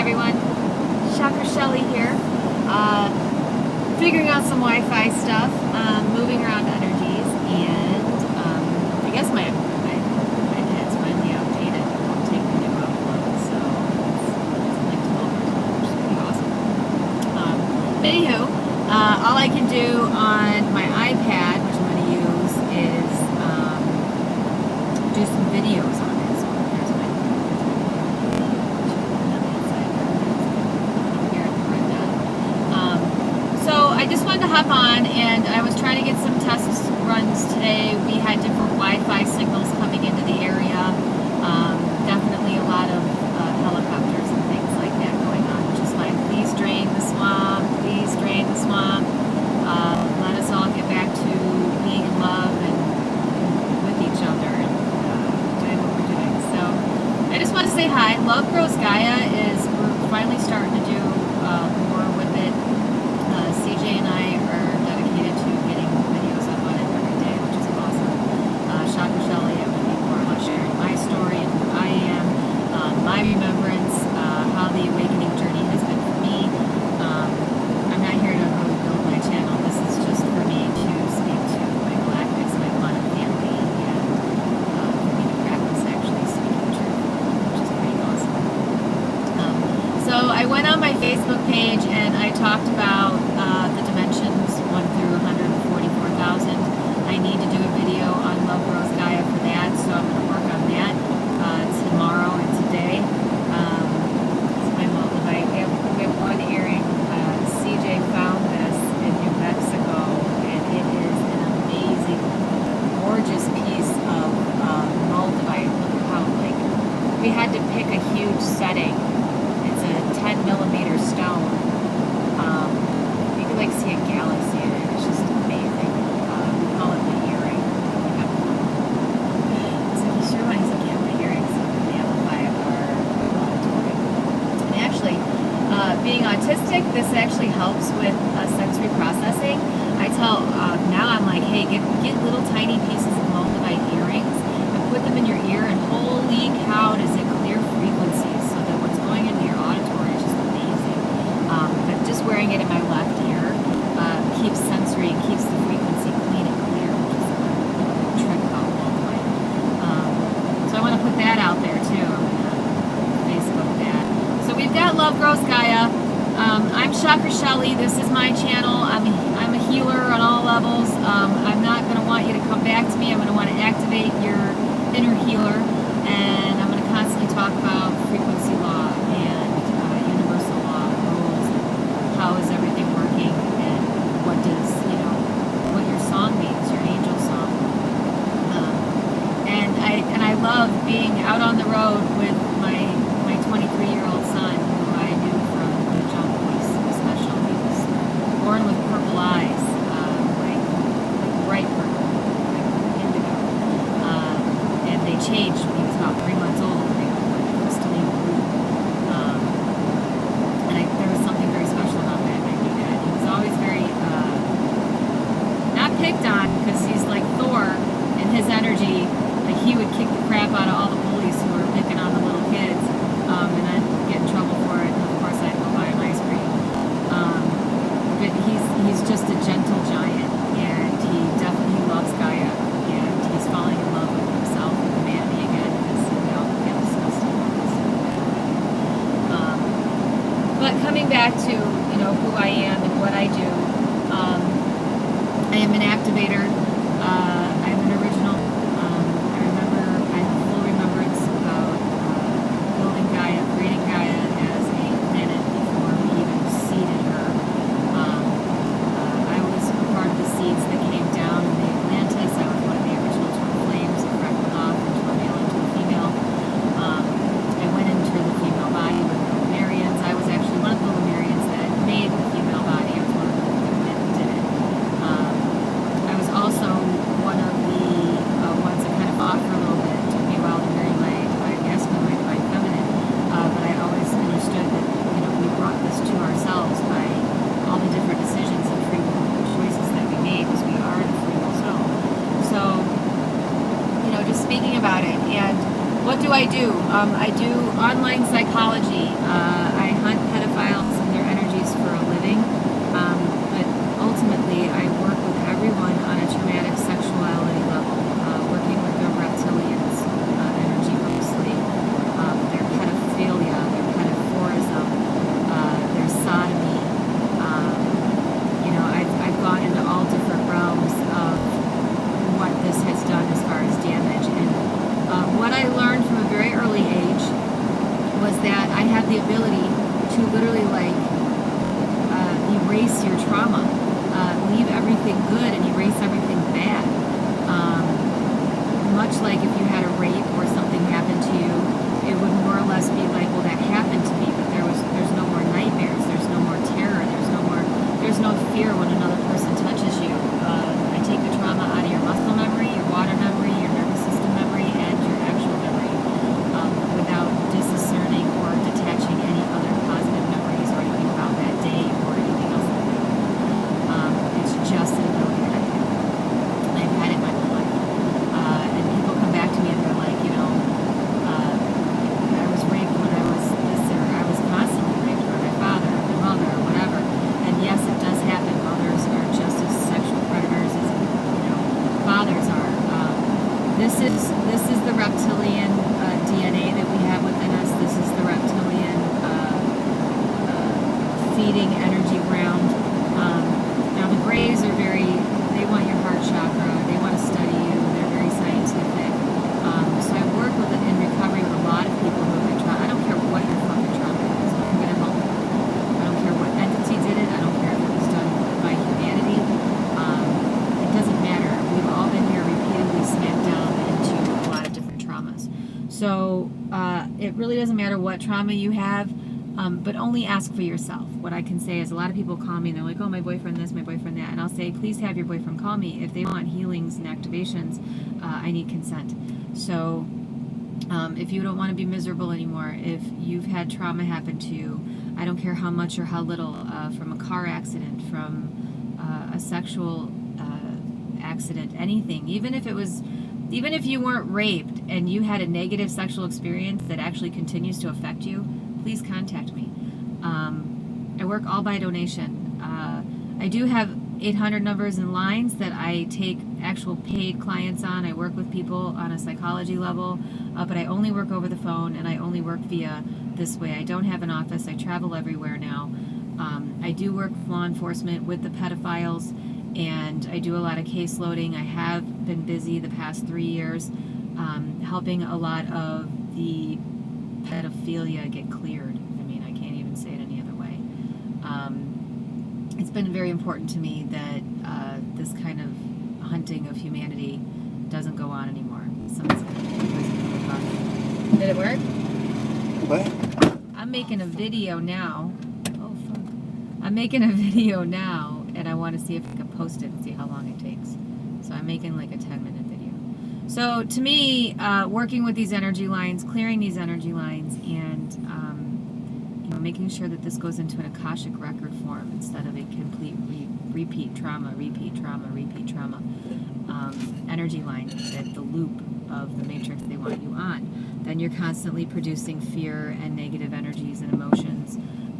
everyone, Chakra Shelly here, figuring out some Wi-Fi stuff, moving around energies, and I guess my head's finally outdated. I'll take the new upload, so it's like 12 hours old, which is pretty awesome. Anywho, all I can do on my iPad, which I'm going to use, is do some videos on it. So here's my I just wanted to hop on, and I was trying to get some test runs today. We had different Wi-Fi signals coming into the area. Definitely a lot of helicopters and things like that going on, which is fine. Please drain the swamp. Please drain the swamp. Let us all get back to being in love and with each other and doing what we're doing. So I just want to say hi. Love Grows Gaia we're finally starting to do more with it. CJ and I are dedicated to getting videos up on it every day, which is awesome. Chakra Shelly, I'm going to be more or less sharing my story and who I am, my remembrance, how the awakening journey has been for me. I'm not here to really build my channel. This is just for me to speak to my galactics, my quantum family, and for me to practice actually speaking truth, which is pretty awesome. So I went on my Facebook page and I talked about the dimensions 1 through 144,000. I need to do a video on Love Grows Gaia for that, so I'm going to work on that tomorrow and today. It's my multivite. We have one earring. CJ found this in New Mexico, and it is an amazing, gorgeous piece of multivite. Look at how, we had to pick a huge setting. It's a 10 millimeter stone. You could see a galaxy in it. It's just amazing. We call it the earring. So he sure when he's like, yeah, my earrings really amplify our auditory. And actually, being autistic, this actually helps with sensory processing. I tell, now I'm like, hey, get little tiny pieces of multivite earrings and put them in your ear, and holy cow, does it clear frequencies so that what's going into your auditory is just amazing. But just wearing it in my left ear keeps sensory, keeps the frequency clean and clear, which is a trick about multivite. So I want to put that out there too. I'm going to Facebook that. So we've got Love Grows Gaia. I'm Chakra Shelly. This is my channel. I'm a healer on all levels. I'm not going to want you to come back to me. I'm going to want to activate your inner healer, and I'm going to constantly talk about frequency law and universal law rules, and how is everything working, and what does, what your song means, your angel song. And I love being out on the road with my 23-year-old son, who I knew from the jungle. He's special. He was born with purple eyes, like bright purple, like indigo. And they changed when he was about 3 months old. They were like crystalline blue. And there was something very special about that. I knew that. He was always very, not picked on, because he's like Thor in his energy. Like, he would kick the crap out of all the bullies who were picking on the little kids. And I'd get in trouble for it, and of course I'd go buy him ice cream. But he's just a gentle giant, and he definitely loves Gaia, and he's falling in love with himself and humanity again, because we all get disgusted with this. But coming back to who I am and what I do, I am an activator. I'm an original. I have full remembrance about building Gaia, creating Gaia as a planet before we even seeded her. I was a part of the seeds that came down in the Atlantis. I was one of the original twin flames that crackled off into a male into a female. I went into the female body with the Lemurians. I was actually one of the Lemurians that made the female body. I was one of the that went and did it. I was also one of the ones that kind of fought for a little bit. It took me a while to marry my masculine, my divine feminine, but I always understood that we brought this to ourselves by all the different decisions and free will choices that we made, because we are the free will zone. So just speaking about it. And what do? I do online psychology. I the ability to literally like erase your trauma, leave everything good and erase everything bad. Much like if you had a rape or something happened to you, it would more or less be like, well, that happened to me, but there's no more nightmares, there's no more terror, there's no fear when another person touches you. I take the trauma out of your muscle memory, your water memory, your nervous system memory, and your actual memory, without discerning or detaching any other positive memories or anything about that day or anything else like that. It's just an ability that I have. I've had it my whole life. And people come back to me and they're like, I was raped when I was this, or I was constantly raped by my father or my mother or whatever. And yes, it does happen. Mothers are just as sexual predators as fathers are. This is the reptilian DNA that we have within us. This is the reptilian feeding energy ground. Now the Greys are they want your heart chakra. They want to study you. They're very scientific. So I work in recovery with a lot of people who have been trauma. I don't care what your fucking trauma is. I'm going to help you. I don't care what entity did it. I don't care if it was done by humanity. It doesn't matter. We've all been here repeatedly smacked down into a lot of different traumas. So it really doesn't matter what trauma you have, but only ask for yourself. What I can say is a lot of people call me and they're like, oh, my boyfriend this, my boyfriend that. And I'll say, please have your boyfriend call me. If they want healings and activations, I need consent. So if you don't want to be miserable anymore, if you've had trauma happen to you, I don't care how much or how little, from a car accident, from a sexual accident, anything, even if you weren't raped and you had a negative sexual experience that actually continues to affect you, please contact me. I work all by donation. I do have 800 numbers and lines that I take actual paid clients on. I work with people on a psychology level, but I only work over the phone and I only work via this way. I don't have an office. I travel everywhere now. I do work with law enforcement with the pedophiles, and I do a lot of case loading. I have been busy the past 3 years helping a lot of the pedophilia get cleared. I mean, I can't even say it any other way. It's been very important to me that this kind of hunting of humanity doesn't go on anymore. Did it work? What? I'm making a video now. Oh, fuck. I'm making a video now, and I want to see if I can post it and see how long it takes. So I'm making like a 10-minute video. So to me, working with these energy lines, clearing these energy lines, and making sure that this goes into an Akashic record form instead of a complete repeat trauma, energy line, that the loop of the matrix they want you on, then you're constantly producing fear and negative energies and emotions,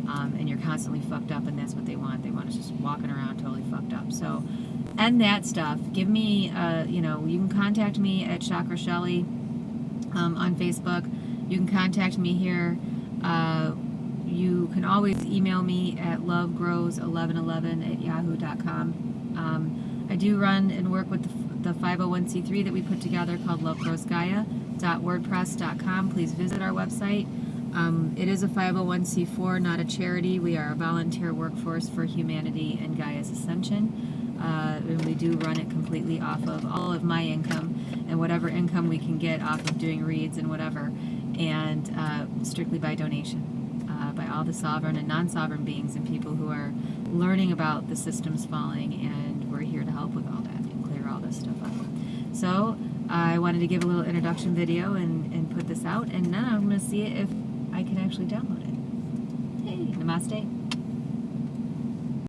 and you're constantly fucked up, and that's what they want. They want us just walking around totally fucked up. So end that stuff. Give me, you can contact me at Chakra Shelly on Facebook. You can contact me here. You can always email me at lovegrows1111@yahoo.com. I do run and work with the 501c3 that we put together called lovegrowsgaia.wordpress.com. Please visit our website. It is a 501c4, not a charity. We are a volunteer workforce for humanity and Gaia's ascension. And we do run it completely off of all of my income and whatever income we can get off of doing reads and whatever, and strictly by donation. By all the sovereign and non-sovereign beings and people who are learning about the systems falling, and we're here to help with all that and clear all this stuff up. So I wanted to give a little introduction video and put this out, and now I'm going to see if I can actually download it. Hey, namaste.